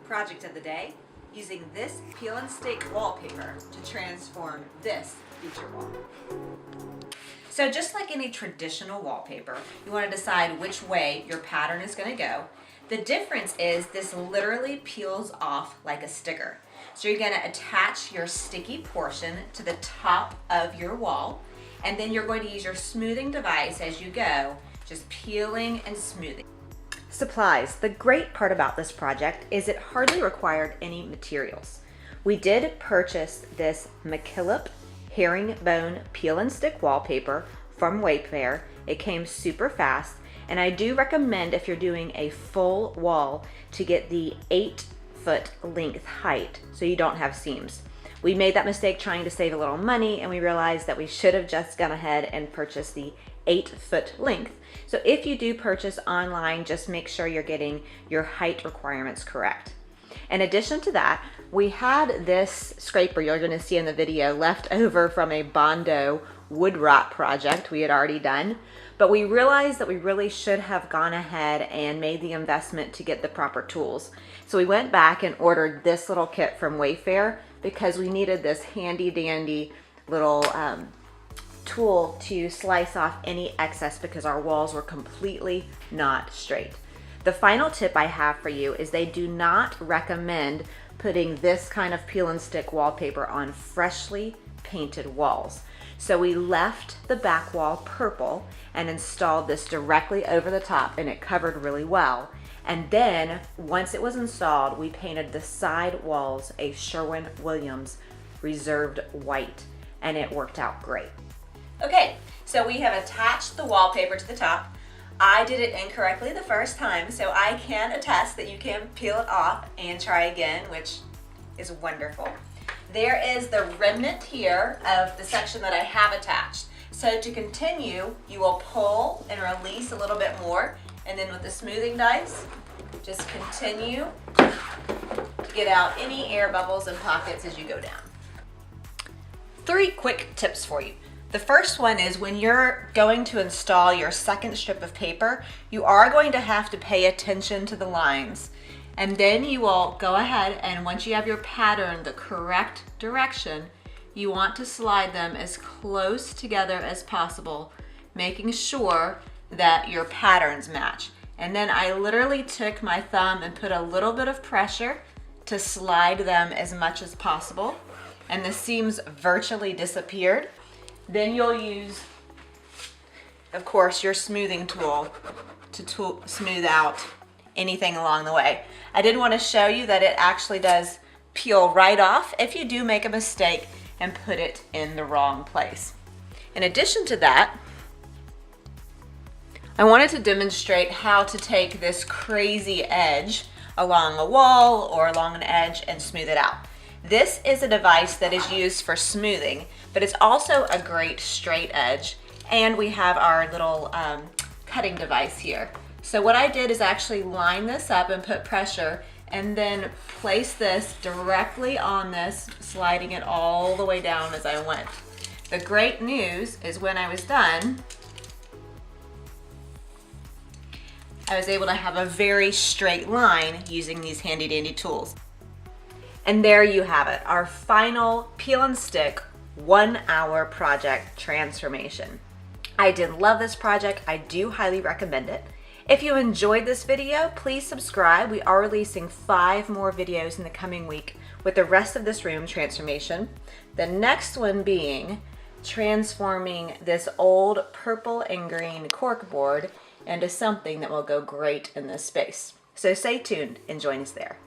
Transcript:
Project of the day, using this peel and stick wallpaper to transform this feature wall. So just like any traditional wallpaper, you want to decide which way your pattern is going to go. The difference is this literally peels off like a sticker. So you're going to attach your sticky portion to the top of your wall, and then you're going to use your smoothing device as you go, just peeling and smoothing. Supplies. The great part about this project is it hardly required any materials. We did purchase this McKillop herringbone peel and stick wallpaper from Wayfair. It came super fast, and I do recommend, if you're doing a full wall, to get the 8-foot length height so you don't have seams. We made that mistake trying to save a little money, and we realized that we should have just gone ahead and purchased the 8-foot length. So if you do purchase online, just make sure you're getting your height requirements correct. In addition to that, we had this scraper you're going to see in the video left over from a Bondo wood rot project we had already done, but we realized that we really should have gone ahead and made the investment to get the proper tools. So we went back and ordered this little kit from Wayfair because we needed this handy dandy little tool to slice off any excess because our walls were completely not straight. The final tip I have for you is they do not recommend putting this kind of peel and stick wallpaper on freshly painted walls. So we left the back wall purple and installed this directly over the top, and it covered really well. And then once it was installed, we painted the side walls a Sherwin-Williams reserved white, and it worked out great. Okay, so we have attached the wallpaper to the top. I did it incorrectly the first time, so I can attest that you can peel it off and try again, which is wonderful. There is the remnant here of the section that I have attached. So to continue, you will pull and release a little bit more, and then with the smoothing dice, just continue to get out any air bubbles and pockets as you go down. 3 quick tips for you. The first one is when you're going to install your second strip of paper, you are going to have to pay attention to the lines. And then you will go ahead, and once you have your pattern the correct direction, you want to slide them as close together as possible, making sure that your patterns match. And then I literally took my thumb and put a little bit of pressure to slide them as much as possible, and the seams virtually disappeared. Then you'll use, of course, your smoothing tool to smooth out anything along the way. I did want to show you that it actually does peel right off if you do make a mistake and put it in the wrong place. In addition to that, I wanted to demonstrate how to take this crazy edge along a wall or along an edge and smooth it out. This is a device that is used for smoothing, but it's also a great straight edge, and we have our little cutting device here. So what I did is actually line this up and put pressure, and then place this directly on this, sliding it all the way down as I went. The great news is when I was done, I was able to have a very straight line using these handy dandy tools. And there you have it, our final peel and stick 1-hour project transformation. I did love this project. I do highly recommend it. If you enjoyed this video, please subscribe. We are releasing 5 more videos in the coming week with the rest of this room transformation. The next one being transforming this old purple and green corkboard into something that will go great in this space. So stay tuned and join us there.